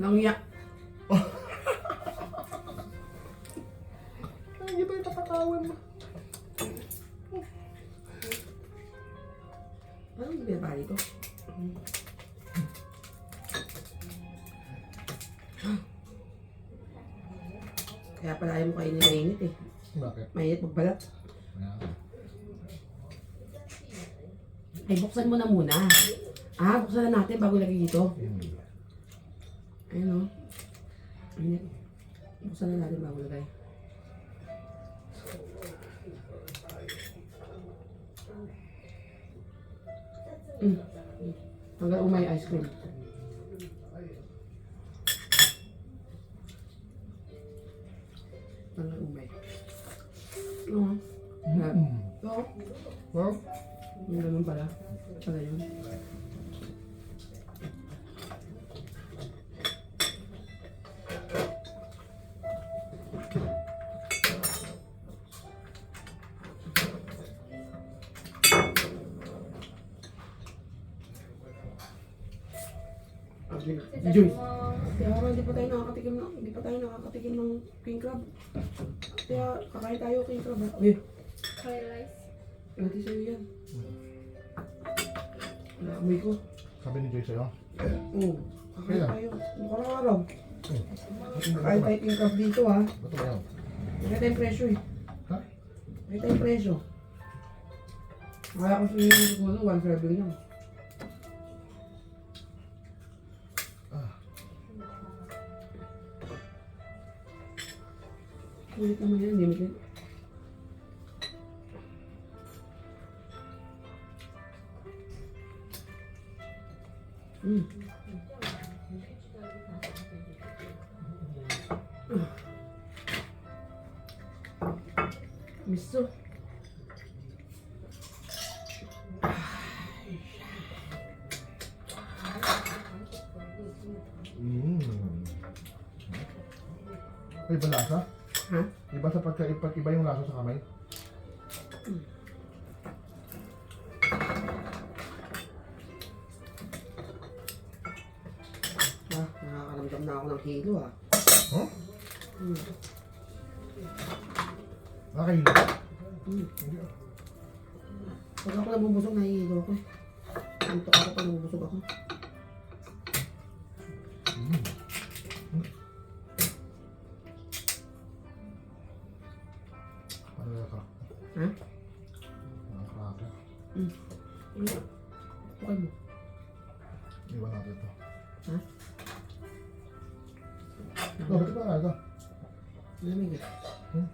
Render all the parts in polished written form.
Langya. Hindi ba yung tatakawan mo? Parang hindi pinapali ko. Kaya pala ayaw mo kainin mainit eh. Bakit? Mainit magbalat. Ayan. Ay, buksan mo na muna. Buksan na natin bago lagay dito. Ayun o. Mainit. Buksan na natin bago lagay. Hanggang umay ice cream. Hanggang umay. Oo. Oo. Wow. Yung ganun pala. Pala yun. Juice. Kaya hindi pa tayo nakakatikim ng king crab. Kaya kakain tayo king crab. Uy, Fried rice. pati sa'yo yan. Naamoy ko. Sabi ni Joy sa'yo. Oo. Kakain tayo. Ano ka lang araw? Kakain tayo king crab dito ha. Bato ba yan? Kaya tayong presyo eh. Ha? Kaya tayong presyo. Kaya ko siya yung siguro 1.7 lang. Ulit naman yan, limited. Miso. Ay, ba lasa? Ha? Iba sa iba yung lasa sa kamay? Nakakaramdam na ako ng hilo ah. Huh? Hmm. Okay. Pag ako nabubusog, nahihilo ako eh. Antok ako pag nabubusog ako. Ano yung ka? Ha? Ang krake. Okay mo. Iwan natin ito. Ha? Bakit ito na ito? Malamig eh. Uy.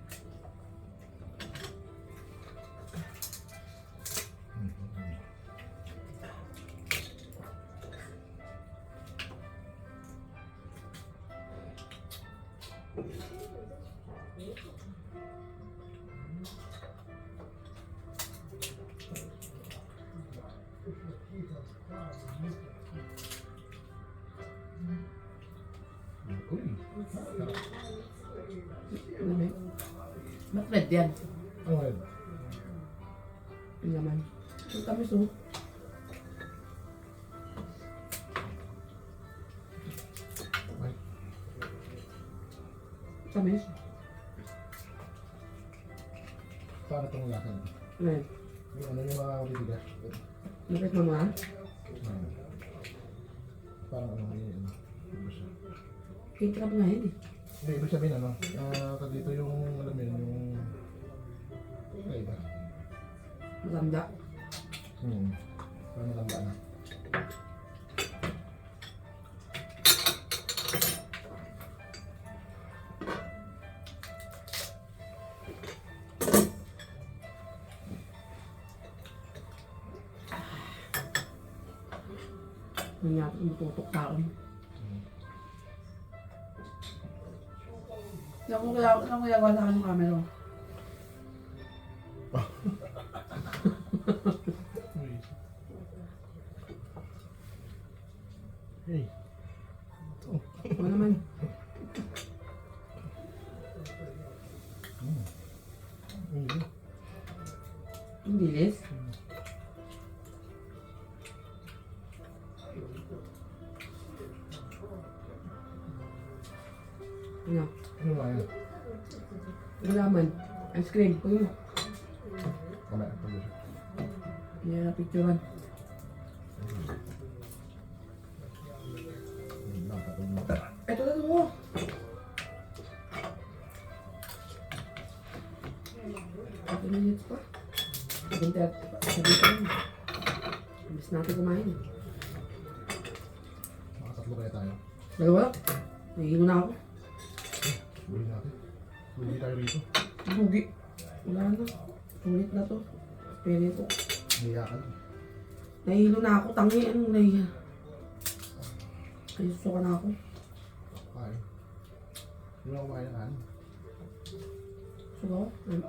Malamig. Ba't red yan? Ano red? Yung laman. Ang tamis oh. Ay. Tamis. Paano itong lasa nito? Red. Yung ano yung mga bibigas? Nakit mo nga? Parang ano yung ano? Iba siya. King crab nga yun eh. Hindi, ibig sabihin ano? Pag dito yung alam mo yun, yung... Ay, iba. Matanda. Parang matanda na. Nangyari yung tutok taon. Ano kung ginagawa sa akin ng camera? Hey. Ano naman? Ang bilis. Ano? Ano nga yan? Gulaman. Ice cream. Kuya mo. Kamaya, pag-usap. Hindi na picturean. Ito na mo. Ito na minutes pa. Sabi ko yun. Imbis natin kumain. Makatatlo kaya tayo. Dalawa lang. Nahihilo na ako. Buhay natin. Buhay tayo rito. Bugi. Wala na. Sulit na to. Pwede ko. Niyakan. Nahihilo na ako. Tangi. Anong nahiya? Ay, susuka na ako. Kain. Hindi mo kumain ng kanin. Suka ako.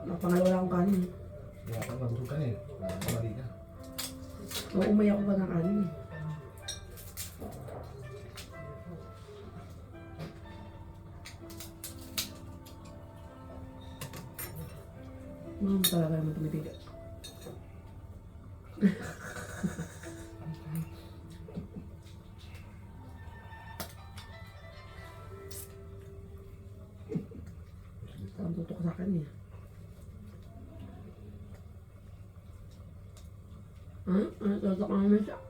Napangalawa akong kanin. Niyakan, nabusog ka na eh. Mali ka. So, umay ako pa ng kanin. Ma'am, talaga naman tumitigil. Parang tutok sa akin eh. Ha? Ano tutok naman siya?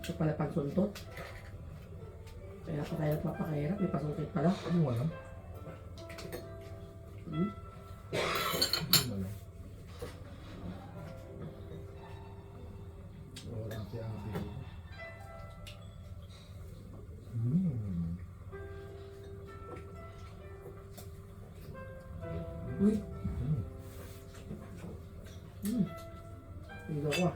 Ito pala pagsuntot. Kaya pa tayo nagpapakahirap, may pasuntot pala. Ano mo alam? Hmm? Ano mo alam? Wala si ate. Uy! Hindi ako ah.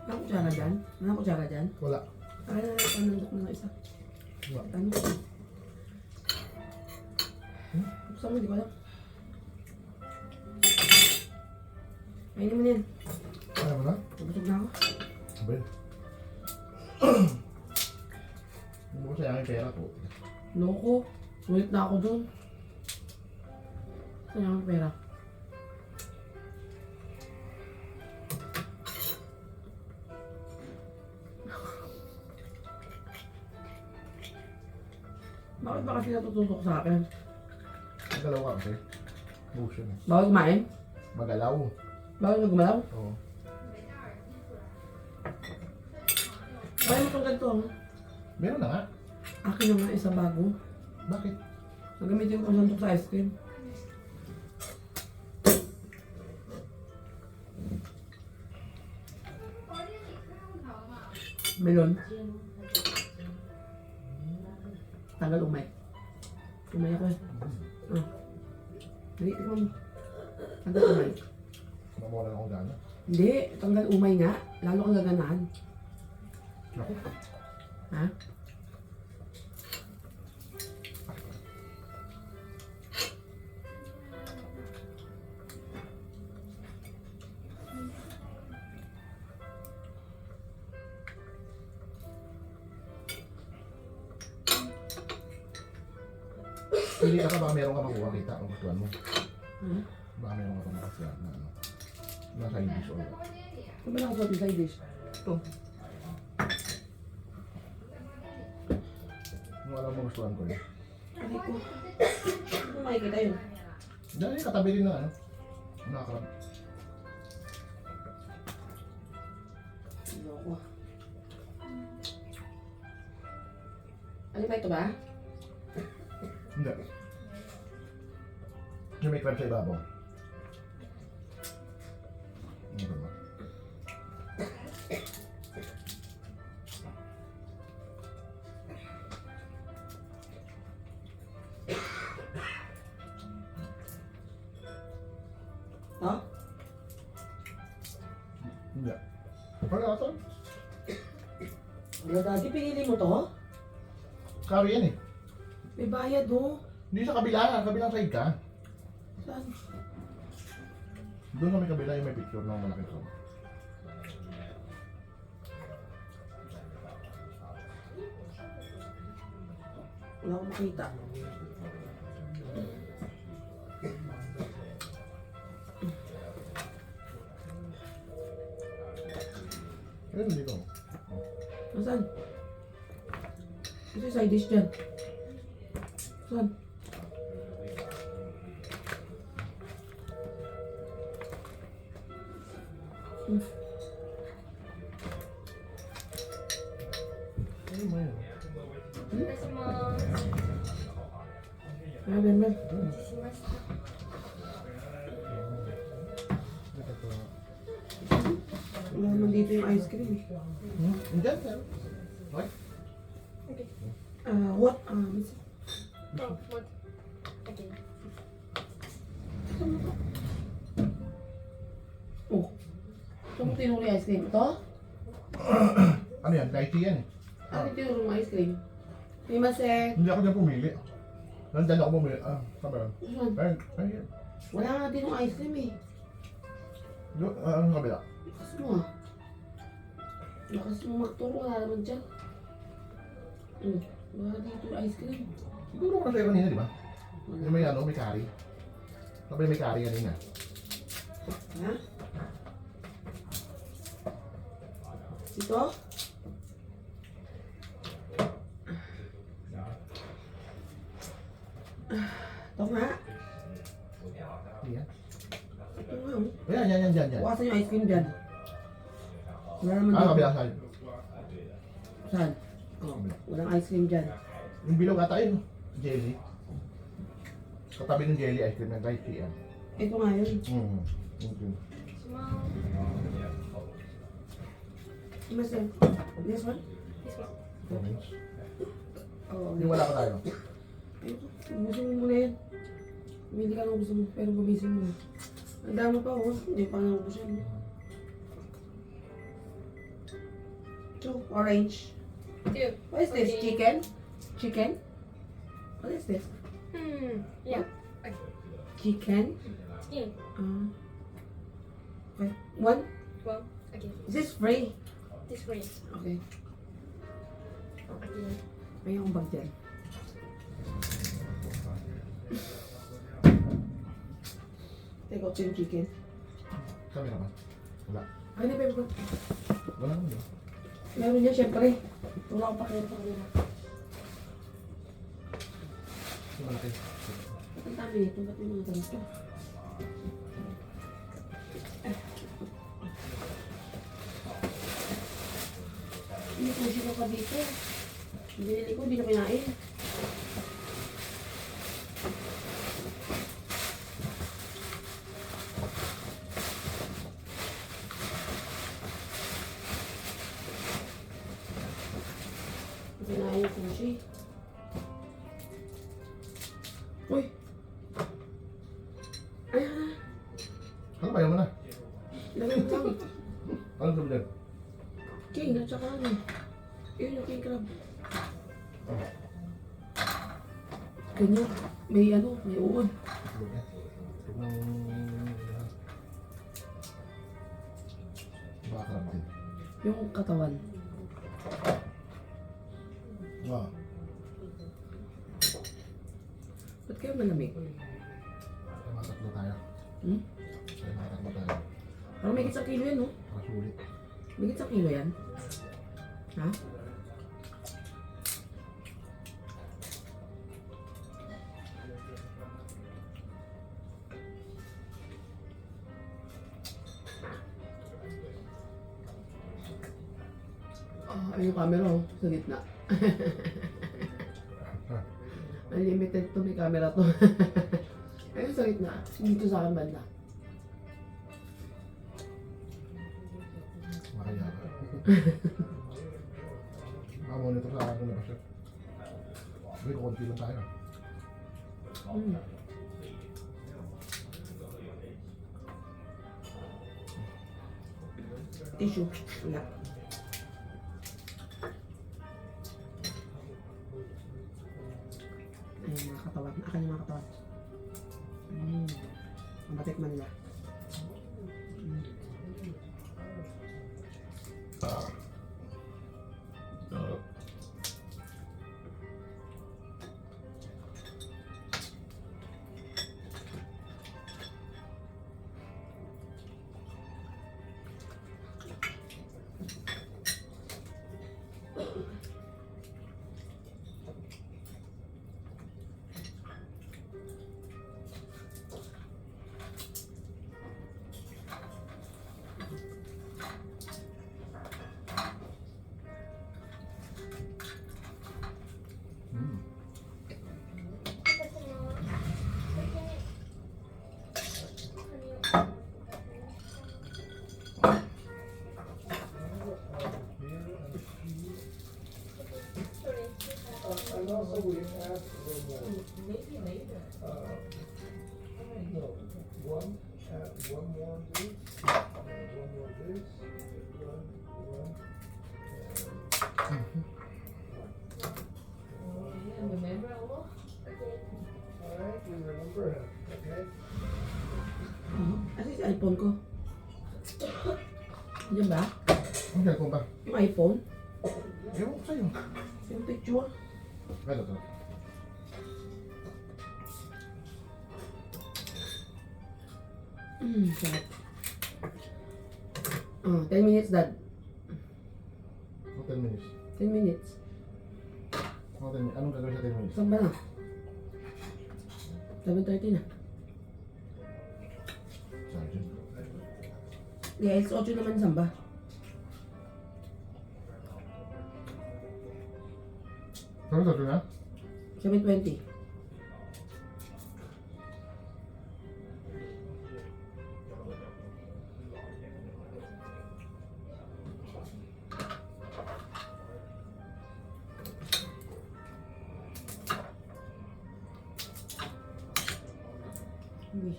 Ano kutsara dyan? Ano kutsara dyan? Wala. Ay, panundok na ng isa. Wala. Ano? Buksan mo, di ko alam. Kainin mo na yan. Kaya mo na? Nabusog na ako. Abay. Hindi mo sayangin pera po. Loko. Sulit na ako dun. Sayang ang pera. Bakit ba kasi natututok sa akin? Magalaw ka kasi. Motion eh. Bawal kumain? Magalaw. Bawal gumalaw? Oo. Kaya mo itong ganito. Meron na nga. Akin naman isa bago. Bakit? Nagamitin ko suntok sa ice cream. Melon. Tanggal umay. Umay ako eh. Ah. Dali, tikman mo. Tanggal umay. Mamulan akong gana. Hindi, tanggal umay nga. Lalo kang gaganahan. Naku. Ha? Hindi ka ba meron ka makuha kita kung gustuhan mo? Ha? Baka meron ka pa makasulat na ano. Nasa English o wala. Ano ba nakasuot yung side dish? Ito. Kung alam mo gustuhan ko yun. Hindi ko. Ano makikita yun? Dahil katabi rin ng ano. Nakakarap. Loko. Ano ba ito ba? Hindi. Yung may crab sa ibabaw. Ano ba ba? Ha? Hindi. Ano ito? Ano daddy, pinili mo to? Curry yan eh. May bayad oh. Hindi sa kabila, kabilang side ka. Saan? Doon sa may kabila yung may picture ng malaking sob. Wala akong makita. Ayun, dito. Nasaan? Ito yung side dish dyan. Saan? Hmm. Ayun mo yun. Ah, Ben. Wala naman dito yung ice cream eh. Andyan, sir. Okay. What? Oh. Ito mo tinuro yung ice cream. Ito? Ano yan? Kahit yan eh. Ano tinuro yung ice cream? Mimasek. Hindi ako dyan pumili. Nandyan ako pumili. Ah, saan ba yun? Saan? Ayun, ayun. Wala nga din yung ice cream eh. Doon, ano kabila? Lakas mo ah. Lakas mo magturo. Wala naman dyan. Wala dito yung ice cream. Siguro ko na sa'yo kanina, di ba? Yung may ano, may curry. Sabi may curry kanina. Ha? Ito? Ito nga. Yan. Ito nga. Oh. Ayan, yan. Bukasan yung ice cream dyan. Wala naman Ah, dito. kabila side. Saan? Oh, walang ice cream dyan. Yung bilog ata yun. Jelly. Katabi ng jelly ice cream ng kahit yan. Ito nga yun. Okay. Mas this one? Orange. Oo. Yung wala pa tayo. Ito. Ubusin mo muna yan. Pumili ka ng gusto mo, pero gumisin mo. Ang dami pa oh. Hindi pa nga ubusin. Ito, orange. What is this? Okay. Chicken? Chicken? What is this? Yeah. Chicken? Yeah. Okay. One? Well, okay. Is this free? This way. Okay. Okay. May akong bag dyan. Take out yung chicken. Sabi naman. Wala. Ay, na babe ko. Wala naman yun. Meron niya, syempre. Wala akong pakita sa kanila. Yung malaki. Ang dami nito. Ba't yung mga ganito? Hindi ko siya pa dito. Binili ko, hindi ko kinain. Kinain yung sushi. Uy! Ayan na. Ano ba yun mo na? Lagay mo lang. Ano sabi dyan? King, at saka ano. Yun yung king crab. Ganyan. May ano, may uod. Baka din. Yung katawan. Wow. Ba't kayo malamig? Matakbo tayo. Hmm? Ay, matakbo tayo. Parang may isang kilo yan, no? Para sulit. May isang kilo yan. Ha? Ay, yung camera, oh. Sa gitna. Unlimited to, may camera to. Ayun sa gitna. Dito sa akin banda. Makaya ka. Monitor sa akin na ba siya? Sabi ko, konti lang tayo. Tissue. Wala. Ayun, mga katawan. Akin tikman nila. And also we asked a little more. Maybe later. No, one more of this, one more of this, one. Remember all? Alright, we remember it, okay? Asa yung iPhone ko? Diyan ba? Ang cellphone ba? Yung iPhone? Ewan ko sa'yo. Yung picture? Ito, ito. Sarap. 10 minutes, Dad. 10 minutes. 10 minutes. 10 minutes. Anong gagawin sa 10 minutes? Saan ba na? 7:30 na. Sergeant. Yes, 8 naman saan ba? Ano ito na? 7:20.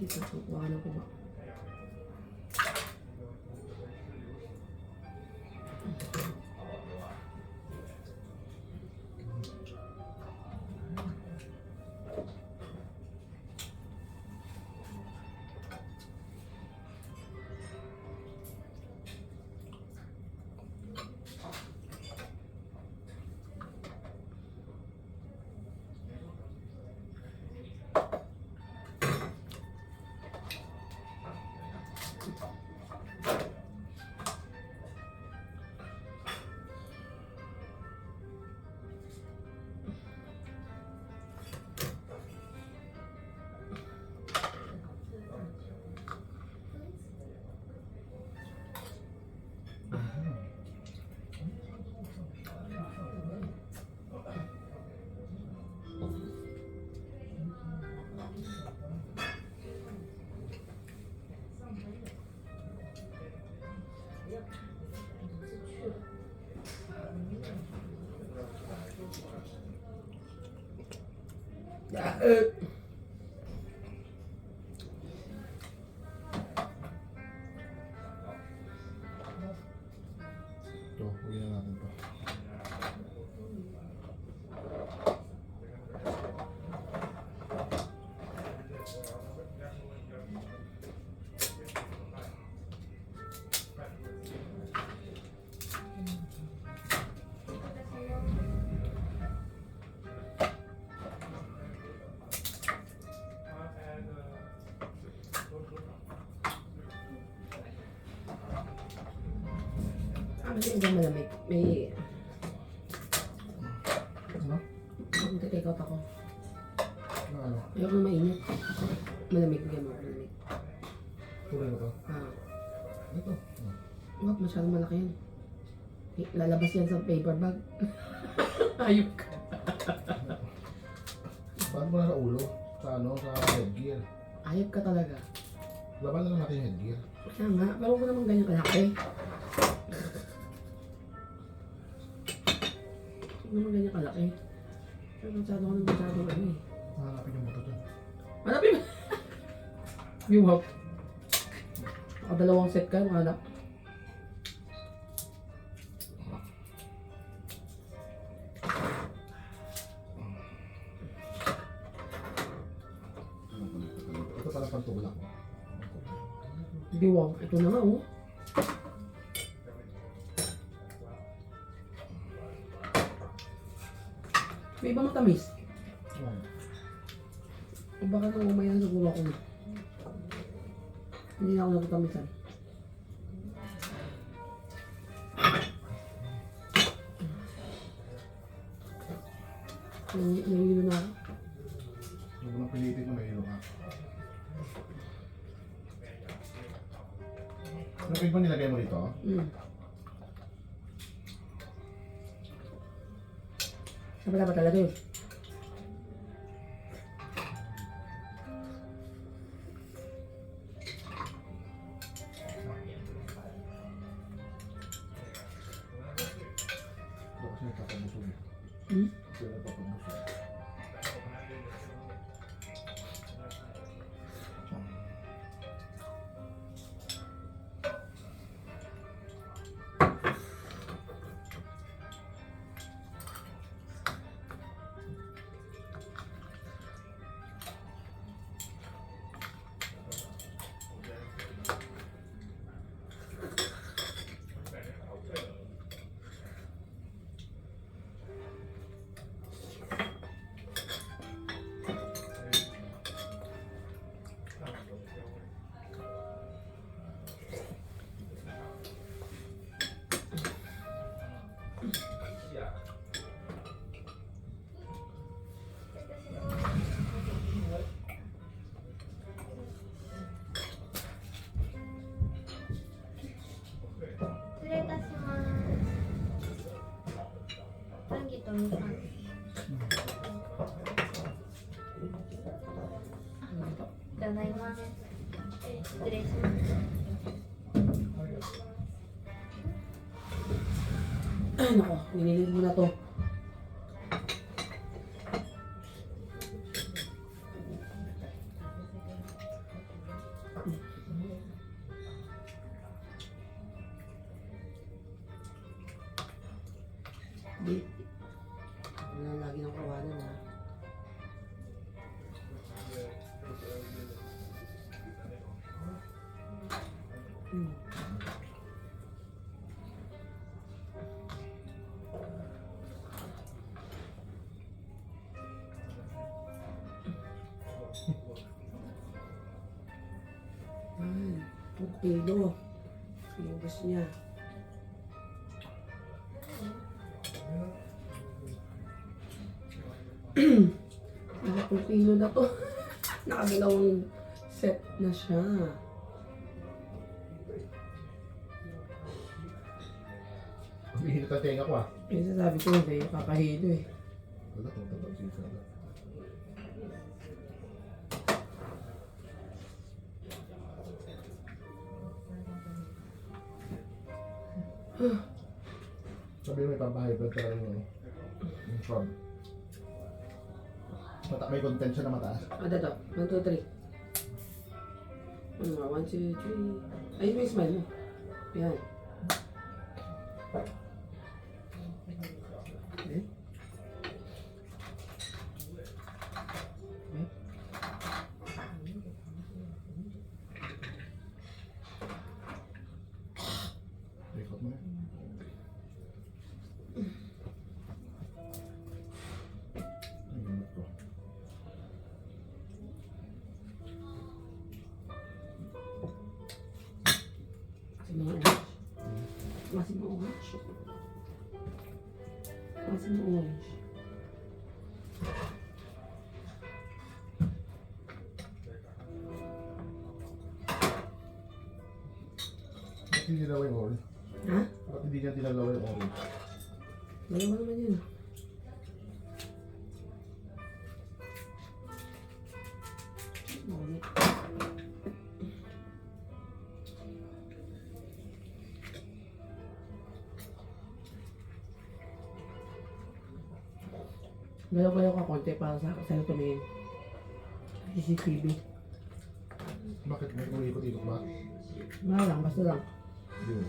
Visit ako. Kuha na ko ba? Ito, uwi na natin to. Kasi hindi malamig. May... Ano? Mag-take out ako. Ano? Ayoko na mainit. Malamig. Bigyan mo. Malamig. Tuloy na to? Ito. Wag, masyadong malaki yan. Lalabas yan sa paper bag. Ayok ka. Paano mo na sa ulo? Sa ano? Sa headgear? Ayok ka talaga. Laban na lang natin yung headgear. Kaya nga, pero huwag mo naman ganyan kalaki. Huwag naman ganyan kalaki. Pero masyado ko naman masyado ano eh. Hanapin yung buto dun. Hanapin mo! Biwag. Dalawang set ka, hanap. Ito pala pang tubol ako. Diwang. Ito na nga, oh. May iba matamis. O baka nang umaya na siguro ako. Hindi na ako natutamisan. Nahihilo na ako. Huwag mo nang pilitin na mahilo ka. Ano ba nilagay mo dito? Wala ba talaga yun? Ito kasi nagpapabusog eh. Kasi nagpapabusog. Ay, nako. Nililig mo na to. Di. Wala lagi ng kawanan, ha. Ay, 2 kilo. Pinubos niya. Naka 2 kilo na to. Nakadalawang set na siya. Humihilot ang tenga ko ah. Yung sasabi ko, hindi kakahilo eh. Wala to, tapos isa na. Sabi mo may pampahay blood talaga yung frog. May content siya na mataas. Ito. 1, 2, 3. Ano nga? 1, 2, 3. Ayun mo yung smile mo. Yan. Okay. Record mo na. Ay, gamot ko. Masin mo orange. Masin mo orange. Ba't hindi nilawa yung orange? Ha? Ba't hindi niya tinalawa yung orange? Dalawa naman yun. Orange. Galaw-galaw ka konti para sa'yo tumingin. CCTV. Bakit may ikot-ikot ba? Wala lang, basta lang. Yun.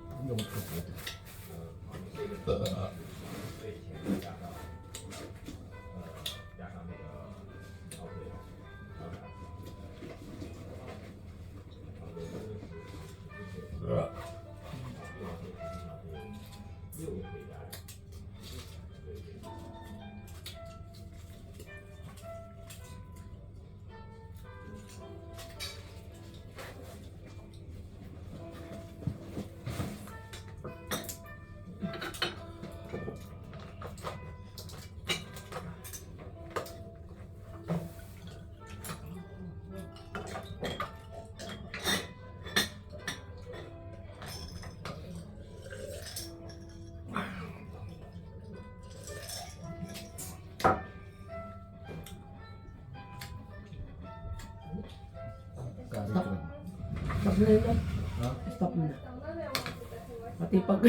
Ang gamot ko po. Stop mo na ito. Ha? Stop mo na. Pati pag